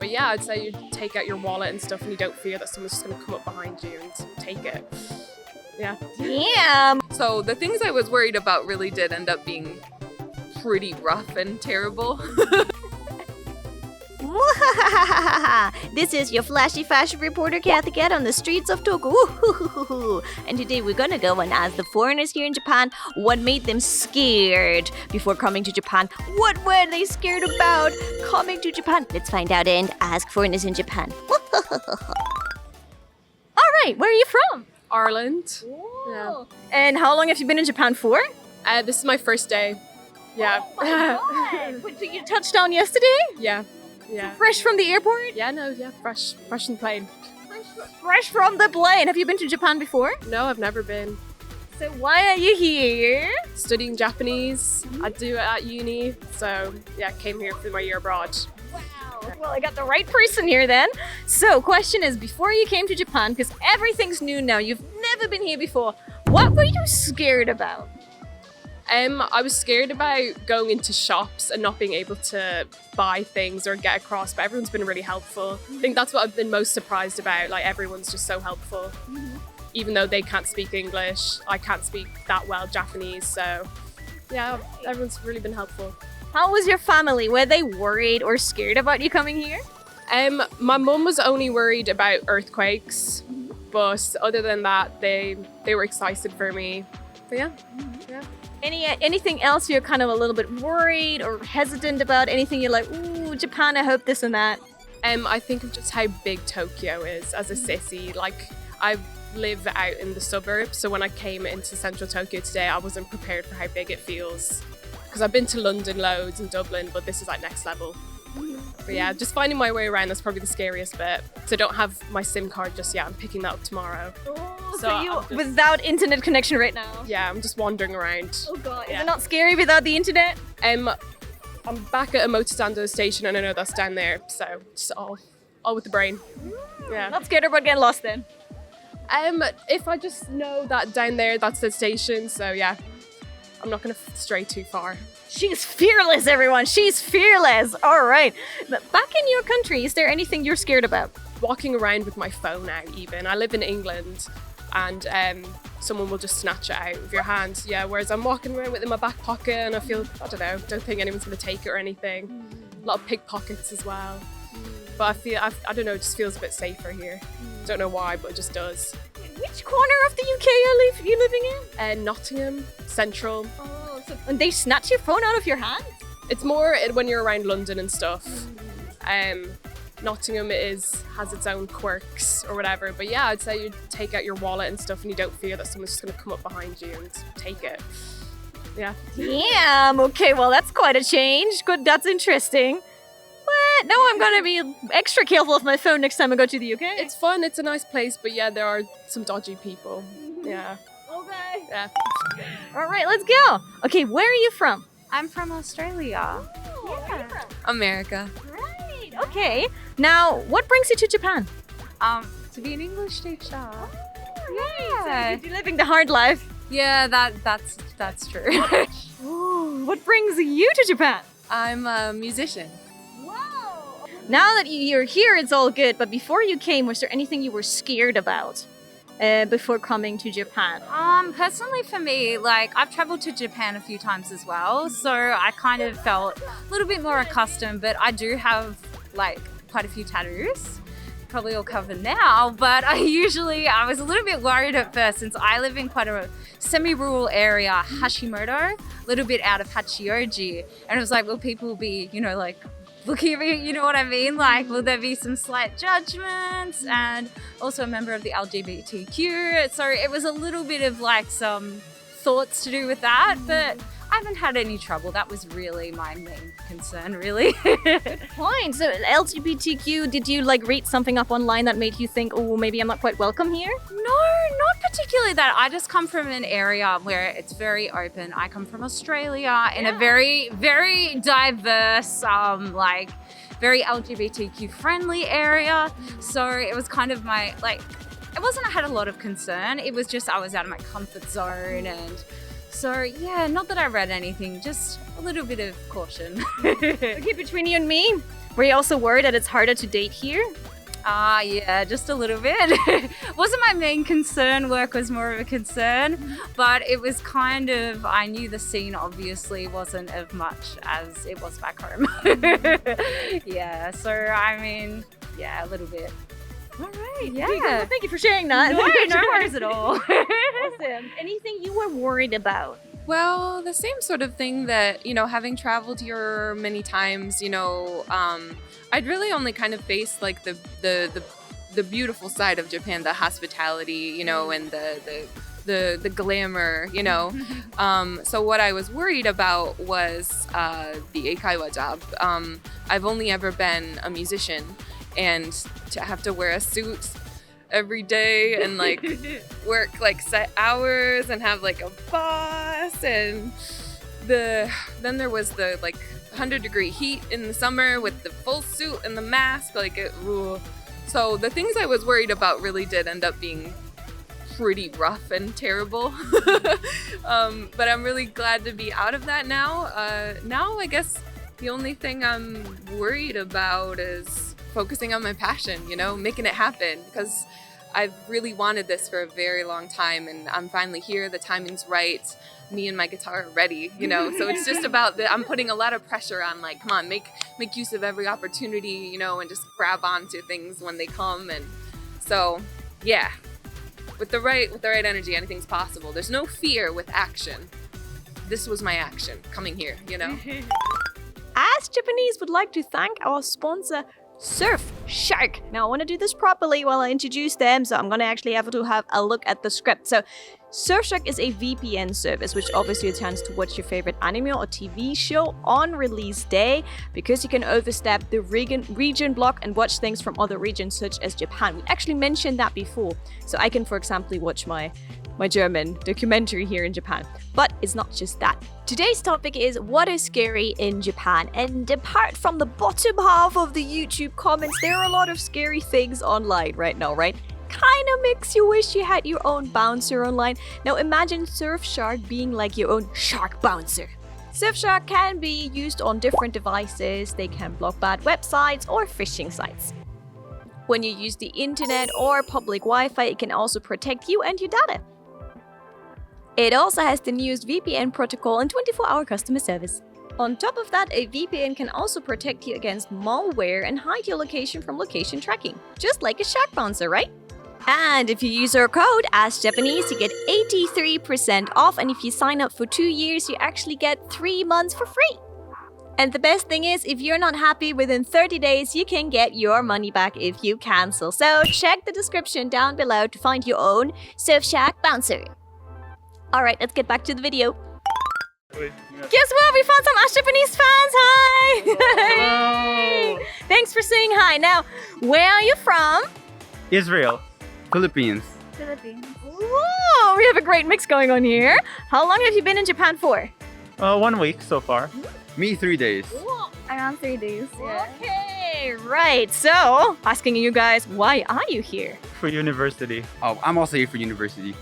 But yeah, I'd say you take out your wallet and stuff and you don't fear that someone's just going to come up behind you and take it. Yeah. Damn. So the things I was worried about really did end up being pretty rough and terrible. This is your flashy fashion reporter Kathy Cat on the streets of Tokyo. And today we're gonna go and ask the foreigners here in Japan what made them scared before coming to Japan. What were they scared about coming to Japan? Let's find out and ask foreigners in Japan. Alright, where are you from? Ireland. Whoa. Yeah. And how long have you been in Japan for? This is my first day. Yeah. Oh my God. Wait, so you touched down yesterday? Yeah. Yeah. Fresh from the airport? Yeah, no, yeah, fresh in the plane. Fresh from the plane. Have you been to Japan before? No, I've never been. So why are you here? Studying Japanese. I do it at uni, so yeah, came here for my year abroad. Wow. Well, I got the right person here then. So, question is, before you came to Japan, because everything's new now, you've never been here before, what were you scared about? I was scared about going into shops and not being able to buy things or get across, but everyone's been really helpful. I think that's what I've been most surprised about. Like, everyone's just so helpful. Even though they can't speak English, I can't speak that well Japanese, so yeah, everyone's really been helpful. How was your family? Were they worried or scared about you coming here? My mum was only worried about earthquakes, but other than that, they were excited for me. But yeah. Anything else you're kind of a little bit worried or hesitant about? Anything you're like, ooh, Japan, I hope this and that? I think of just how big Tokyo is as a city. Like, I live out in the suburbs, so when I came into central Tokyo today, I wasn't prepared for how big it feels. Because I've been to London loads and Dublin, but this is like next level. But yeah, just finding my way around, that's probably the scariest bit. So I don't have my SIM card just yet. I'm picking that up tomorrow. Oh, So so you I'm just- without internet connection right now? Yeah, I'm just wandering around. Oh god, Yeah. is it not scary without the internet? I'm back at a Motostando station, and I know that's down there, so just all with the brain. Yeah. Not scared about getting lost then? If I just know that down there, that's the station, so yeah, I'm not gonna stray too far. She's fearless, everyone. She's fearless. All right. But back in your country, is there anything you're scared about? Walking around with my phone out, even. I live in England, and someone will just snatch it out of your hand. Yeah, whereas I'm walking around with it in my back pocket, and I feel, I don't think anyone's gonna take it or anything. A lot of pickpockets as well. But I don't know, it just feels a bit safer here. Don't know why, but it just does. Which corner of the UK are you living in? Nottingham, Central. Oh, so and they snatch your phone out of your hand? It's more when you're around London and stuff. Nottingham has its own quirks or whatever. But yeah, I'd say you take out your wallet and stuff and you don't fear that someone's just going to come up behind you and take it. Yeah. Damn. Okay, well, that's quite a change. Good, that's interesting. But now I'm going to be extra careful with my phone next time I go to the UK. It's fun, it's a nice place, but yeah, there are some dodgy people. Yeah. Okay. Yeah. All right, let's go. Okay, where are you from? I'm from Australia. Where are you from? America. Right. Okay. Now, what brings you to Japan? To be an English teacher. Right. So you're living the hard life. Yeah, that's true. Ooh, what brings you to Japan? I'm a musician. Wow. Now that you're here, it's all good. But before you came, was there anything you were scared about before coming to Japan? Personally for me, like I've traveled to Japan a few times as well, so I kind of felt a little bit more accustomed, but I do have like quite a few tattoos. Probably all covered now, but I was a little bit worried at first since I live in quite a semi-rural area, Hashimoto, a little bit out of Hachioji, and it was like, will people be, like looking at me, you know what I mean? Like, will there be some slight judgments? And also a member of the LGBTQ, so it was a little bit of like some thoughts to do with that, but I haven't had any trouble. That was really my main concern, really. Fine. So LGBTQ, did you like read something up online that made you think, oh, maybe I'm not quite welcome here? No, not particularly that. I just come from an area where it's very open. I come from Australia in a very, very diverse, very LGBTQ friendly area. So it was kind of it wasn't I had a lot of concern. It was just I was out of my comfort zone, and so yeah, not that I read anything, just a little bit of caution. Okay, between you and me, Were you also worried that it's harder to date here? Yeah, just a little bit. Wasn't my main concern. Work was more of a concern, but it was kind of, I knew the scene obviously wasn't as much as it was back home. Yeah, so I mean, yeah, a little bit. All right. Yeah. Well, thank you for sharing that. No worries at all. Awesome. Anything you were worried about? Well, the same sort of thing that, having traveled here many times, I'd really only kind of faced like the beautiful side of Japan, the hospitality, and the glamour, So what I was worried about was the eikaiwa job. I've only ever been a musician, and to have to wear a suit every day and like work like set hours and have like a boss, and then there was the like 100-degree heat in the summer with the full suit and the mask, so the things I was worried about really did end up being pretty rough and terrible. But I'm really glad to be out of that now. Now I guess the only thing I'm worried about is focusing on my passion, making it happen, because I've really wanted this for a very long time, and I'm finally here. The timing's right. Me and my guitar are ready, So it's just about I'm putting a lot of pressure on, like, come on, make use of every opportunity, and just grab onto things when they come. And so, yeah, with the right energy, anything's possible. There's no fear with action. This was my action coming here, As Japanese would like to thank our sponsor, Surfshark. Now I want to do this properly while I introduce them, so I'm going to actually have to have a look at the script. So Surfshark is a VPN service which offers you a chance to watch your favorite anime or TV show on release day, because you can overstep the region block and watch things from other regions such as Japan. We actually mentioned that before. So I can, for example, watch my German documentary here in Japan. But it's not just that. Today's topic is what is scary in Japan. And apart from the bottom half of the YouTube comments, there are a lot of scary things online right now, right? Kind of makes you wish you had your own bouncer online. Now imagine Surfshark being like your own shark bouncer. Surfshark can be used on different devices. They can block bad websites or phishing sites. When you use the internet or public Wi-Fi, it can also protect you and your data. It also has the newest VPN protocol and 24-hour customer service. On top of that, a VPN can also protect you against malware and hide your location from location tracking. Just like a shark bouncer, right? And if you use our code AskJapanese, you get 83% off, and if you sign up for 2 years, you actually get 3 months for free. And the best thing is, if you're not happy within 30 days, you can get your money back if you cancel. So check the description down below to find your own Surfshark bouncer. Alright, let's get back to the video. Guess what? We found some Ask Japanese fans! Hi! Hello! Thanks for saying hi. Now, where are you from? Israel. Philippines. Whoa, we have a great mix going on here. How long have you been in Japan for? 1 week so far. Me, 3 days. Around 3 days. Yeah. Okay, right. So, asking you guys, why are you here? For university. Oh, I'm also here for university.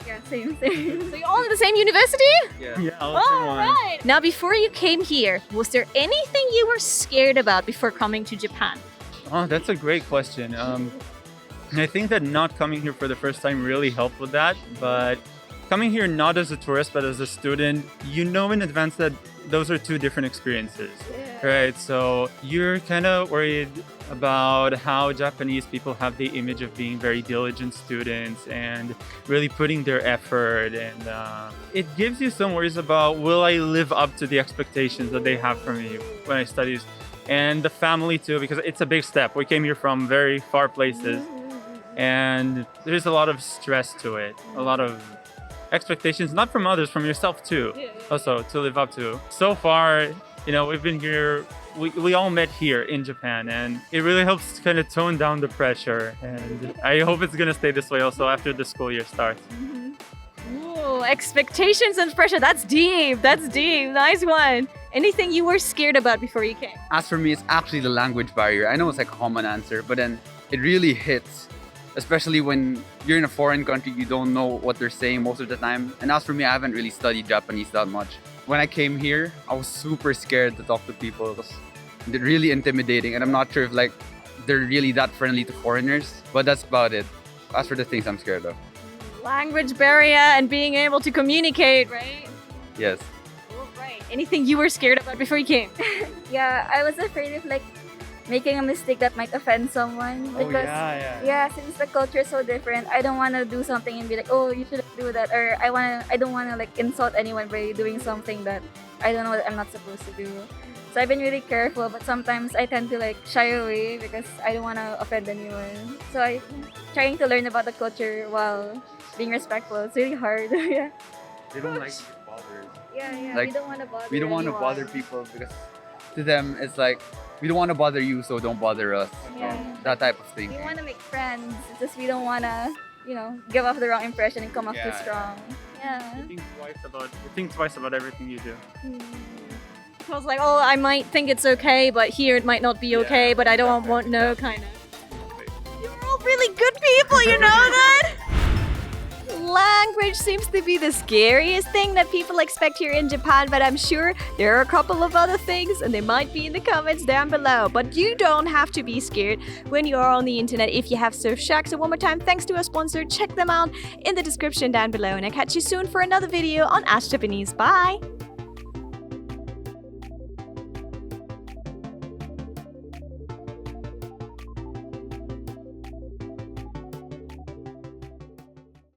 Yeah, same, same. So you're all in the same university? Yeah, All right. Now, before you came here, was there anything you were scared about before coming to Japan? Oh, that's a great question. And I think that not coming here for the first time really helped with that. But coming here not as a tourist, but as a student, you know in advance that those are two different experiences, right? So you're kind of worried about how Japanese people have the image of being very diligent students and really putting their effort, and it gives you some worries about, will I live up to the expectations that they have for me when I study, and the family too, because it's a big step. We came here from very far places, and there's a lot of stress to it, a lot of expectations, not from others, from yourself too, also to live up to. So far, we've been here, we all met here in Japan, and it really helps kind of tone down the pressure, and I hope it's gonna stay this way also after the school year starts. Ooh, expectations and pressure, that's deep, nice one. Anything you were scared about before you came? As for me, it's actually the language barrier. I know it's like a common answer, but then it really hits, especially when you're in a foreign country, you don't know what they're saying most of the time. And as for me, I haven't really studied Japanese that much. When I came here, I was super scared to talk to people because they're really intimidating, and I'm not sure if like they're really that friendly to foreigners. But that's about it. As for the things I'm scared of, Language barrier and being able to communicate, right? yes. All right. Anything you were scared about before you came? Yeah, I was afraid of like making a mistake that might offend someone because since the culture is so different, I don't want to do something and be like, oh, you shouldn't do that, or I don't want to like insult anyone by doing something that I don't know that I'm not supposed to do. So I've been really careful, but sometimes I tend to like shy away because I don't want to offend anyone. So I'm trying to learn about the culture while being respectful. It's really hard. Yeah. They don't like to get bothered. Yeah. Like, We don't want to bother. We don't want to bother anyone. people because to them it's like we don't want to bother you, so don't bother us. Yeah. That type of thing. We want to make friends. It's just we don't want to, give off the wrong impression and come off too Yeah. strong. Yeah. You think twice about everything you do. I was like, oh, I might think it's okay, but here it might not be okay, but I don't want no kind of. You're all really good people, you know that? Language seems to be the scariest thing that people expect here in Japan, but I'm sure there are a couple of other things and they might be in the comments down below. But you don't have to be scared when you are on the internet if you have Surfshark. So one more time, thanks to our sponsor. Check them out in the description down below, and I'll catch you soon for another video on Ask Japanese. Bye!